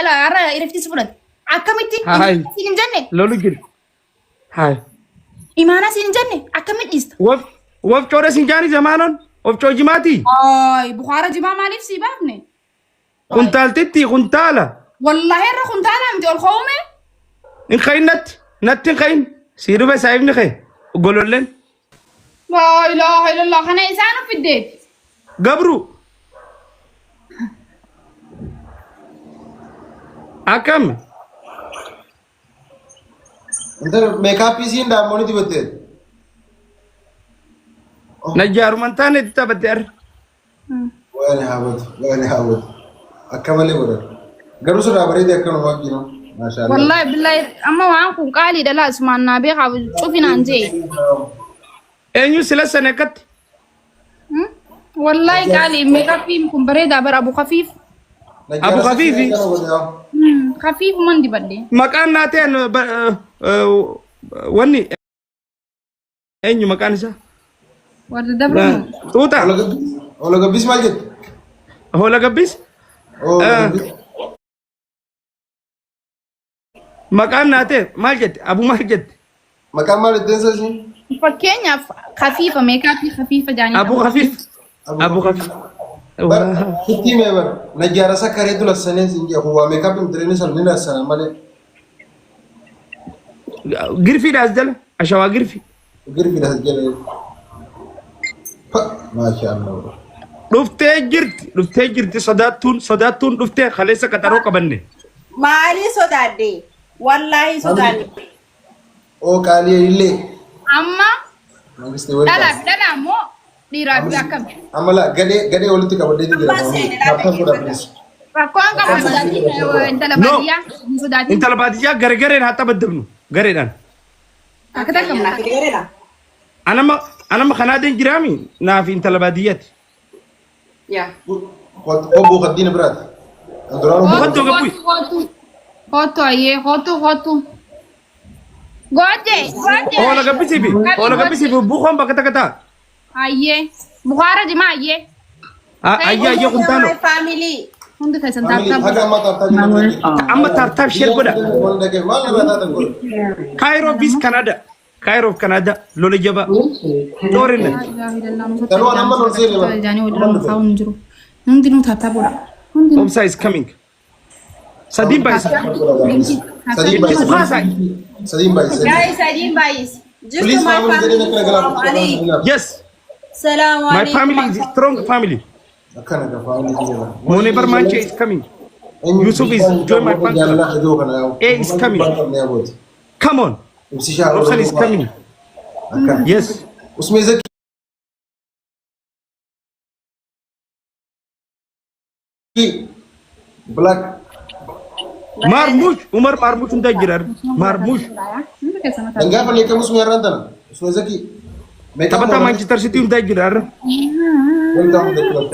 لا أرى إرفتي سفرت أكملتي سين جنة لولو جد هاي إيمانا سين جنة أكمل إست وف شورة سنجاني زمانون وف شو جماتي أي بخارة جماعة ما نفسي بابني كنتال تتي كنتالا والله يرى كنت أنا متى الخومة إن خين نت خين سيرو بس عيبني خين وقولوا لين لا إله إلا الله أنا إنسان في الديت قبرو أكم انت ميكاب بيسين دا موني دي بتر نجار من تاني تبتر وين هاود اكمل بدر غروس دا بريد يكن واقينا ما شاء الله والله بالله أما وعنكم قالي ده لا اسمع النبي قابل شوفينا أنجي أنيو سلسة نكت والله قالي ميكا فيكم بريدة بر أبو خفيف أبو خفيفي خفيف من دي بدي مكان ناتين وني أنيو مكان سا ورد دبر توتا ولا قبيس مالجد هو لا قبيس مكان ناتين مالجد أبو مالجد مكان مال الدنسة فكينيا خفيفة ميكا في خفيفة جاني أبو خفيف أبو خفيف كتي ميبر نجارة سكري دولا سنة سنجي هو ميكاب مدرني سلمنا السنة مالي قرفي دازدل أشوا قرفي قرفي ده جل ما شاء الله رفتي جرت صداتون رفتي خليسة كترو كبني مالي صدادي والله صدادي او كالي اللي أما لا مو ديرابي أكم أما لا قدي ولتك بدي تجي فكون كم صداتي أنت لبادية صداتي انت لبادية غرغرين حتى بدبنو غريدان أكتر كم انا ما خنادين جرامي نافي انت لباديات يا أبو خدين براد أدرانو خدو قبوي خدو أيه خدو غوجي هو لا قبسي بي بوخم بكتا كتا أيه بخارة جماعة أيه أيه كنتانو فاميلي هندو كيسان هذا تابتاب ما ترتاح أما ترتاب شير كده كايرو في كندا لولا جبا دورنا تلو أنا ما نرسل جاني ودرا مخاون نجرو نندينو تابتاب ولا أمسا is coming سديم بايس سديم بايس guys سديم بايس Please family jadi nak kena gelap. yes السلام my عليكم family is strong family Akan ada family dia. Monever Manche is coming Yusuf is join my family A is coming come on Roxanne is coming yes उसमें से black Marmush Umar Marmush unta jirar Marmush enggak apa nih kamu semua rantan उसमें से कि Tabata Manchester City unta jirar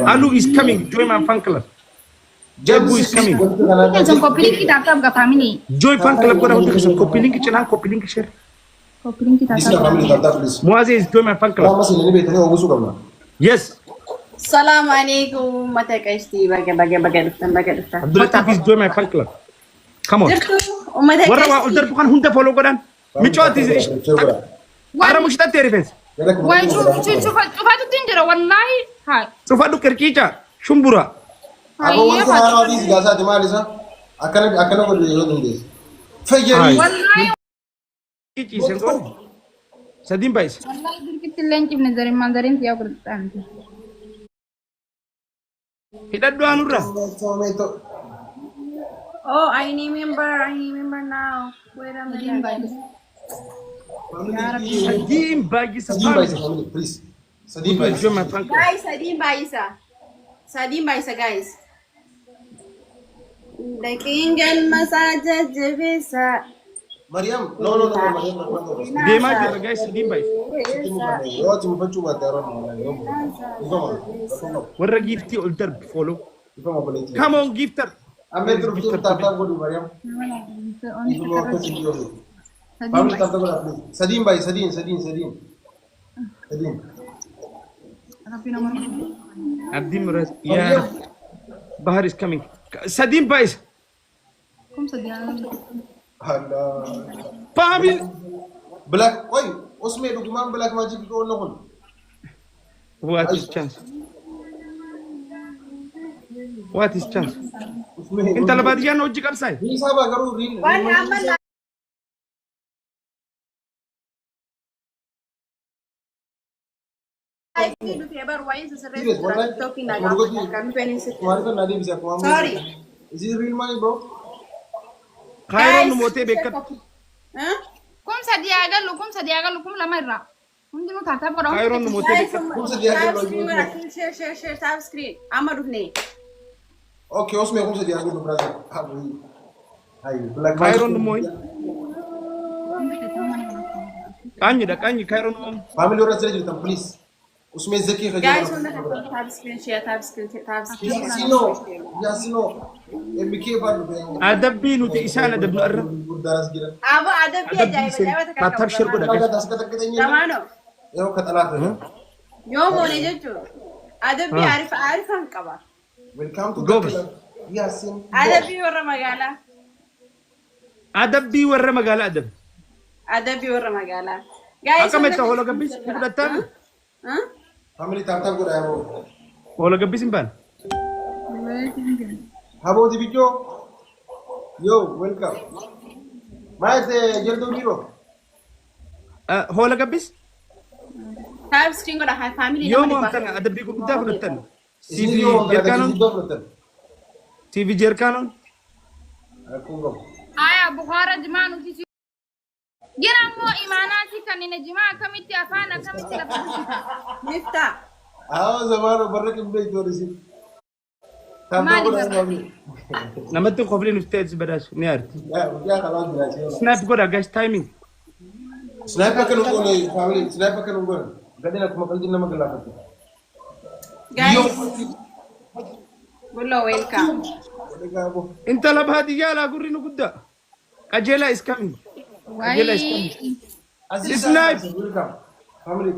Alu is coming join my fan club Jabu is coming كيسان كوبي لينك تابتاب كا فاميلي join fan club kora unta kesan copy link channel copy link share كوبي لينك Bisa family تابتاب tata please Muazzez is join my fan club masih ini betulnya aku suka mana yes السلام عليكم متى كايستي باقي دفتن Abdul Latif is join my fan club come on درتو ومتى warra wa كايستي ultar bukan hunta follow godan michot is ara mushta terifes وين شوف هذا تنجرة والله هاي sofa du kerkicha shumbura aku mau sama orang di gasa di mana sih akan aku di luar ini Fajri والله kichi sengon sadim bais والله دركت اللين كيف نزارين مانزارين تيا كرتان hidat do anura oh I remember now wait a minute sadim bais Sadim Baisa family please Sadim Baisa join my fan club guys Sadim Baisa guys da kingan masajid jibisa Mariam no Mariam de ma jira guys sadim bais yo tu mau coba teror no warra gifti ultar follow itu mau boleh come on gifter ame terus tata gue di Mariam itu mau ke sini dulu family tata gue please Sadim Baisa Sadim abdi murat ya bahar is coming sadim bais kumsa diana. Family. Black. Why? Usme duguman black magic ko no kon. What is chance? What is chance? انت لبادية نوجي كبساي. Bisa ba garu real. Wala man na. I feel if ever why is the Serious, what rest I- talking what like got you? company Kumari ko nadi bisa ko. Sorry. Is it real money, bro? خير نموتي بكت. Huh? Kumsa diaga lu kum la marra. Mundi no tata ko خير نموتي Guys, بكت. Kung sa diaga tap lo screen yun. wala share tap screen. Amadu ne. Okay, usme kung sa diaga lo brother. Ay, black خير magic. نموي. كاني ده كاني خير نموي. Family ora sila jitan, please. Usme zaki ka Guys, on the tap screen share tap screen. Sino? Ya sino? MK ba do? أدبي نوتي إسانة دبل أرب. Daras gira. Abo adab ya أدبي jai سن. ba تابشر كده. Kaga das kata kita niya. Tamano. Yo katalat. Yomo ne jechu. Adab bi arifan qaba. Welcome to Gobs. Yasin. Adab bi warra magala. أدبي ورا مقال أدب. Adab bi warra magala. Guys, أكمل تهولو قبيس كده تاني. Huh? Family tata ko na mo. هولو قبيس إمبان. Habo di bicho. Yo, welcome. Maite jeldo biro. هولو قبيس. Tap screen ko na family يوم naman أم تنا أدبي كده تاني تاني. Sino CV yung جركانون. Doblatan. CV جركانون. Ako go. Aya Bukhara jimanu tisi. Gira mo imanati kanina jima kamiti afana kamiti la fadusita. Mifta. Ah, zamano barra kim bay to receive. Tata Mali ko na barra. mo. نمت خبرين نفتيز بداش نيارت. Ya kalam dira. سناب كده جاش تايمينग. Sniper kan ko na family, sniper kan ko. Gadina kuma kaldin na maglapat. Guys, Bullo welcome. انت لبهادي يا لا قرينو قدا اجيلا is coming اجيلا is coming Aziz Snipe. welcome. Family.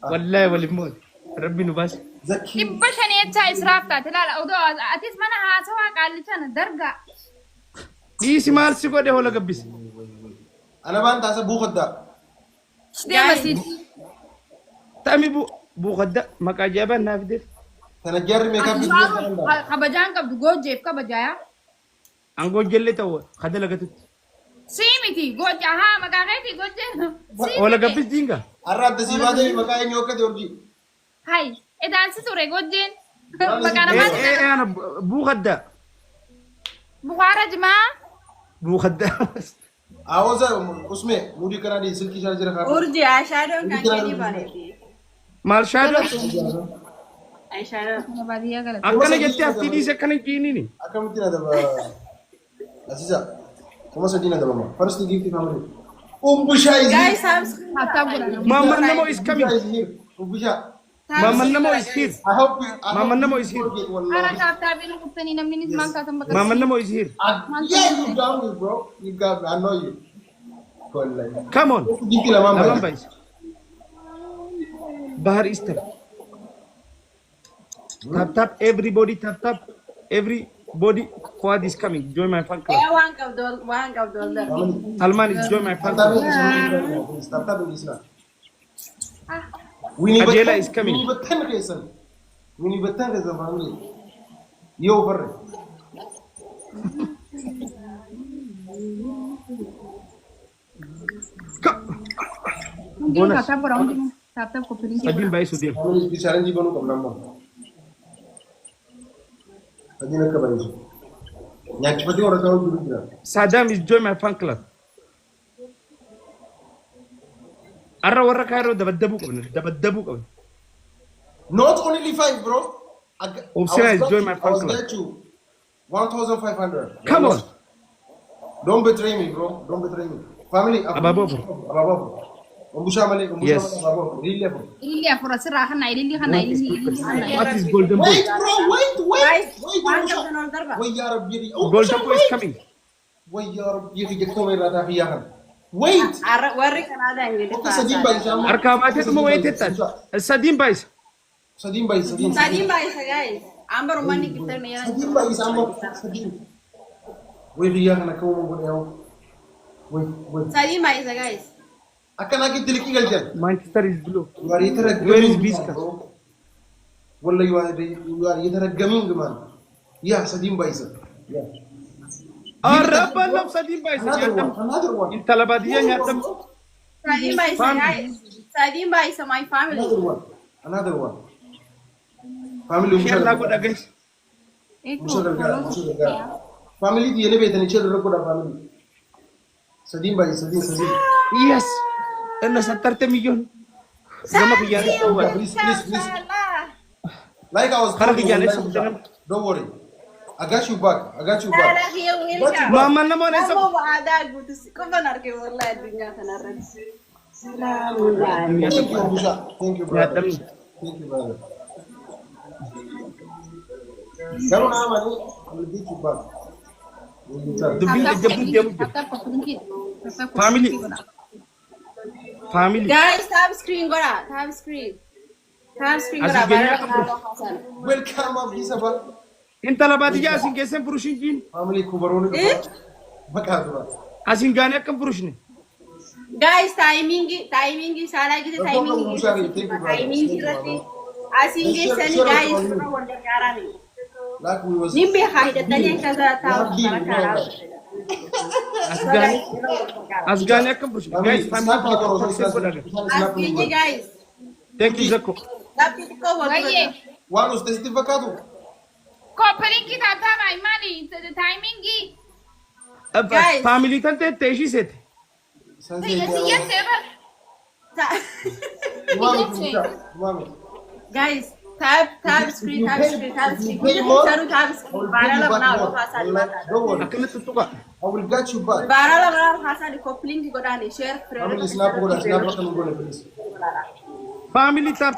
والله والموت ربي نباس Zaki. Ibashani yacha israfta tilala odo atis mana ha sawa qalichana darga. دي مال سيكو ده ولا قبس Ana ban ta sa bukod da. Dia masih تامي بو غدا ما كاجابا نافدر Kana jar me ka bidin da. kabajan kabdu gojef kabajaya. انغو جلي تو خدا لغت Simiti gojaha magaketi gojen. ولا قبس دينغا Arab da si bade maka ay nyoka de orji. Hai edan siture gojen. Wala si- Magana ايه mas ايه انا بو غدا Bukhara jima. بو غدا Awaza usme mudi kana di silki charger ka. Urji eyeshadow kan keni bare. مال شادو Eyeshadow. Badiya galat. اكنا جتي افتي دي سكن جيني Akam tina da ba. Aziza. Kuma sa dina da mama. First gift family. Umbusha is Guys, here. subscribe. Hatta gura. ماما نمو is Umbusha coming is here. Umbusha. ماما نمو is here I hope you. Mama Namo is here. Ara Wallahi. tap tabin kuttani namni nisman ka tamba. ماما نمو is here Yeah, you down me, bro. You got me. I know you. Wallahi. come on Gift la mama. Naman بايس بحر إستر tap tap everybody tap tap everybody Fuad is coming join my fan club One of dollar. Salman is join my fan club Tata do isna. Ajela is coming. Winnie batan kaysan. Winnie batan kaysan family. Yo barre. Mungkin Bonus. tap gura mungkin tap ko pirin. Sadim بايس وديم Family di challenge banu kam namma. Adina ka bari. Nyak chpati ora taw duru dira. Saddam is join my fan club أرى ورا كايرو دبدبوك Not only 5, bro. Obscena is join my fan club. Get you 1,500. come on Don't betray me, bro. Don't betray me. Family. Ababo. Ababo. Umbusha male. Umbusha Yes. male. Ababo. Really, bro. Ili ya fura sira khana ili khana ili. what is golden boy Wait, bro. Wait. Guys, Wait. one of dollar. Wait, ya Rabbi. golden boy is coming Wait, ya Rabbi. Ye kome rata hiyahan. Wait. Warri Canada ingili. Okay, Sadim Bai. أركابات ما ويتت السادين بايس Sadim Bai. Sadim. Sadim ba isa guys. Amber umani kita niya. Sadim Bai. Sadim. Wait, we are gonna come over. Wait. Sadi Maisa, guys. Akan lagi tiliki galjan. Manchester is blue. You are either a Where is Biscuit? Well, you are either a gaming man. Yeah, Sadim Baisa. Yeah. Arabal of Sadim Baisa. Another one. In Talabadia, Yatam. Sadi Maisa, guys. Sadi Maisa, my family. Another one. Family. Share Nagoda guys. Family, the elevator and children of family. Sadim Baisa, Sadim. Yes. And a 30 million. Please. Like I was telling you, don't worry. I got you back. Mama, no more. Thank you, brother. Come on, I will beat you back. Family. Guys, tap screen. Welcome up, Isabel. In Talabadia, as in Gesem Prushin. Family Kubaroni. As in Ghana, come Prushni. Guys, timing, Sarah, timing, as in guys, Like we was. Nimbe hide As Ghana, come Prushni. Guys, family. guys. Thank you, Zako. One was testing vacado. Coupling it at my money to the timing. Guys. Family can take Teshi set. Yes, Guys, tab screen. I will get you back. Family tap.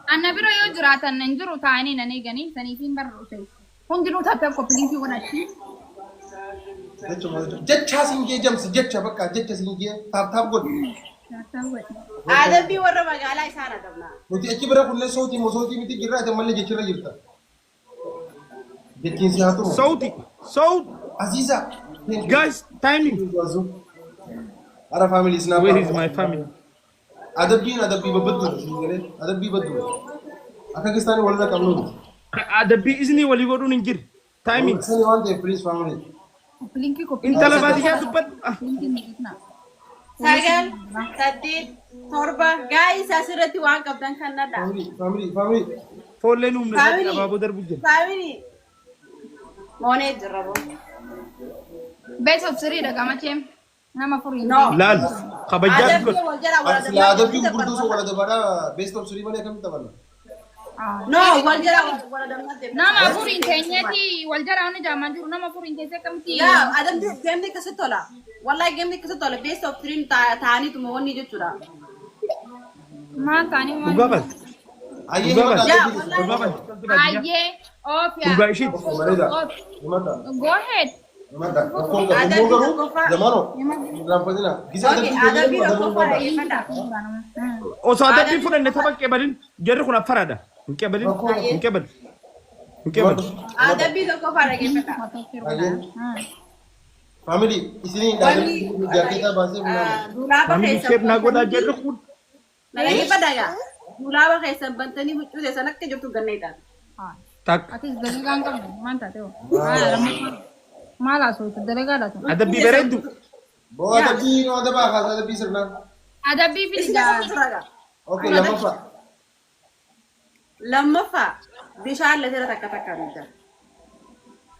Annabiro yo juratan nanjuru tani nane gani sanifin barrose. Hundinu tapya coupling you wanna see. Jet chasing jams, jet chabaka, jet chasing tap good. Ada bi warra magala isara dabna. Muti akibra kulle sauti mosoti miti gira da malle jechira jirta. Jetin si hatu. Saudi. Aziza. Guys, timing. Ara family is now. Where is my family? Adabbi babaddu. Adabbi baddu. Akakistan walda kamnu. Adabbi isni wali godu ningir. Timing. Sani want a please family. In Talabadia to put. Sagal, Sadid, Torba, guys, Asirati walk up than Canada. Family. For Lenum, Babu Derbujan. Family. Monet, Best of Sri, the Gamachem. Nama for you. No. Lal, Kabajan. Adabbi Urdu so wala da bada best of Sri wala kam tabana. No, Nama for intensity, Waljara on the Jamanju, Nama for intensity. Yeah, Adam game the Casatola. What like game the Casatola, base of 3 Tani to Moni Jutura. Matani. Aye, Go ahead. O so Adabbi for the Tabak Kebalin, Jerukuna Farada. Kebel. Ada bi the cover again. Family, isini kita bahasa Family shape Nagoda Jerukun. Lagi padaga. Dulawa kay sa bantani bucu desa nak ke jotu ganita. Tak. Atis dalagang kami, manta teo. Mala so dalaga dato. Adabbi beredu. Bo adabbi no adaba khas adabbi sirna. Adabbi filiga. Okay, لما فا بيشعر لترى تكتك ميدا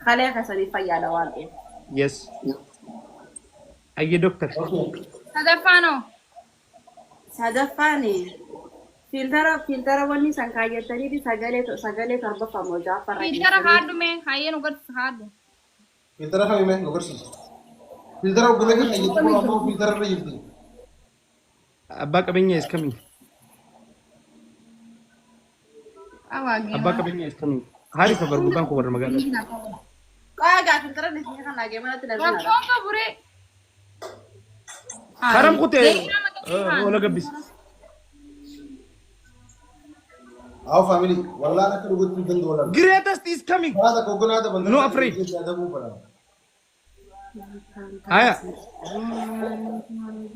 خليها كسري فيا لوالي Yes. أي دكتور. Sadafani. Filtera wani sangkaya tadi di sagale karba famoja para. Filtera hard me, haye nugar hard. Filtera kami me nugar sih. Filtera udah lagi haye tu mau filtera lagi tu. Abba kabinnya is coming. Abba kabinnya is coming. Hari kabar bukan kabar magana. Agak filtera di sini kan lagi mana tidak benar. Kau bure. Haram kute. Wala gabis. Our family, wallah na kadu gutu dan dolar. Greatest is coming. Ada kokonada bandar. No afraid. Ada bu pada. Haya.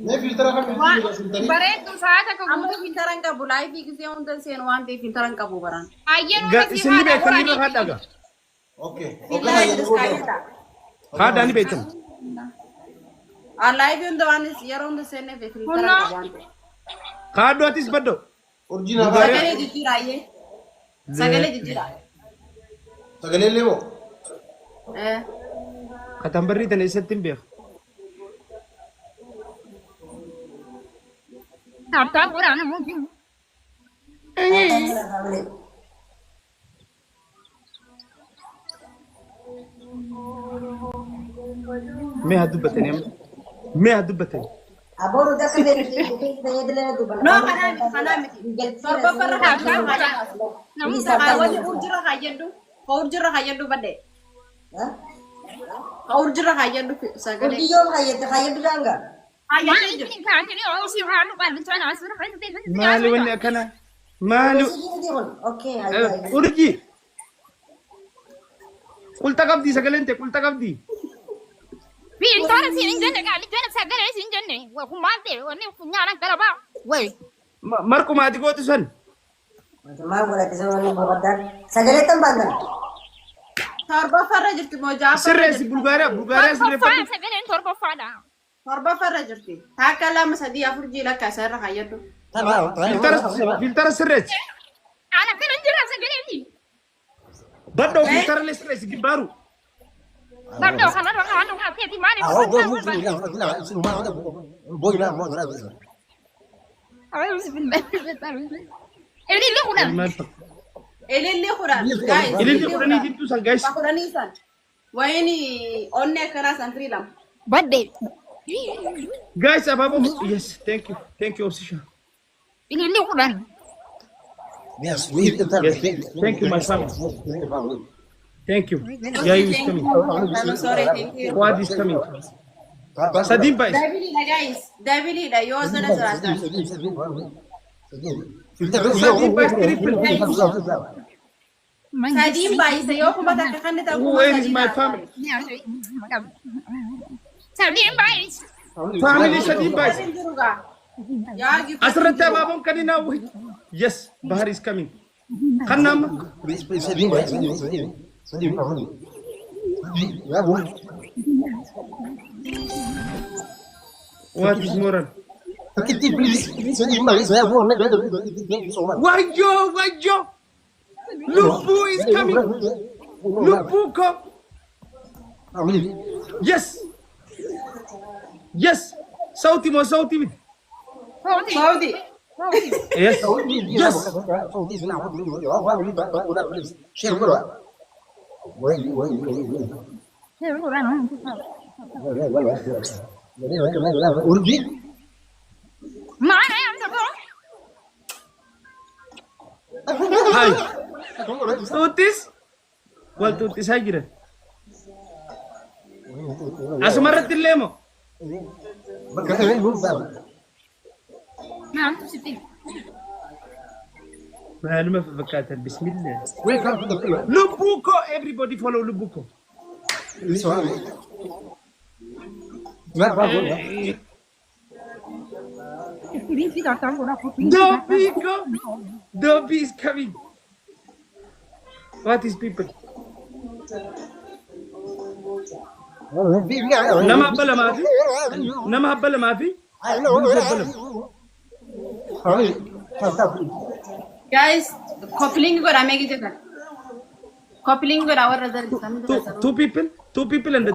मैं फिल्टर का bareedduu saata ka Amma guutuu filtaran qabu laayifii gisee hunda seenu waan ta'eef filtaran qabu baran. ayyaanuu Isinni beekan irra haadhaga. Okay Filaa jedhus kaayedha. Haadhaani beektan. Laayifii hunda waan yeroo hunda seenneef filtaran Kunoo. qabu waan ta'eef. Kaadhootis baddo. Original Sagalee jijjiira ayyee. Sagalee jijjiira. सगले ले वो Katambarrii tana eessatti hin beeku. taaptaa waraana muutii Mee haa dubbatanii amma. Mee haa dubbatanii. Aboru da ka dai da da duba. No kana miti. Torba farra haajaa. Namni sakaa wali urjira haajaddu. Ko urjira haajaddu badde. Ha? Ko urjira haajaddu sagalee. Urjiyo hayya danga. Haajaddu jiru. Maali wanni akkana? Maali? Okay, Urji. Qulta qabdi sagaleen ta'e qulta qabdi. Filtara siin hin jenne gaali jenne sagalee siin jenne kun maal ta'e wanni funyaanan galabaa wayi Marqumaati gootu san. Ma gola ta wani babadar. Sagale tan bandan. Torba farra jirti moo jaafa. Sirreessi Bulgaariyaa sirreeffatu. sagaleen torbaffaadha Torba farra jirti. Takka lama sadii afur jiila akka irra haajaddu. Filtara sirreessi. ana kanan jira sagaleeni Baddo filtara le sirreessi gibbaaru. baddoo kanarra kaanu hafeeti maali ililli kunan Ililli kudhan. Guys. Ililli kudhanii jidduu san guys. Kudhanii san. Wayini onnee akkanaa san firii lama. badde Guys, ababo. Yes, thank you. Thank you, Obsession. ililli kunan Yes, thank you, my son. Thank you. Yayu is coming. I'm sorry, thank you. What is coming? Sadim Bhai. Dabilidha guys. Dabilidha yoo sana jiraatan. Sadim Bhai triple. Sadiin baay'isa yoo kuma takka kan ta'u. Where is my family? Sabiin baay'is Family Sadim Bhai. Yaa gifu. Asirratti ababoon kan hin hawwi. Yes, Bahar is coming. Kan nama? What is moral? Wajo! Lupu is coming. Lupuko. Yes. Yes. Sauti mo. Saudi. Yes. Yes. maana yamdabo Hi. Tutis. Wal tutis hai jiran. Asumarratti illee moo? naamtu sitti Maaluma fakkaatan bismillah. Lubuko. Everybody follow Lubuko. Filipi datang guna Dobiko. Dobby is coming. What is people? Nama abbala maafi? Nama abbala maafi? Guys, coupling godhamee gite kan. Coupling godhaa warra darbisan. Two people and the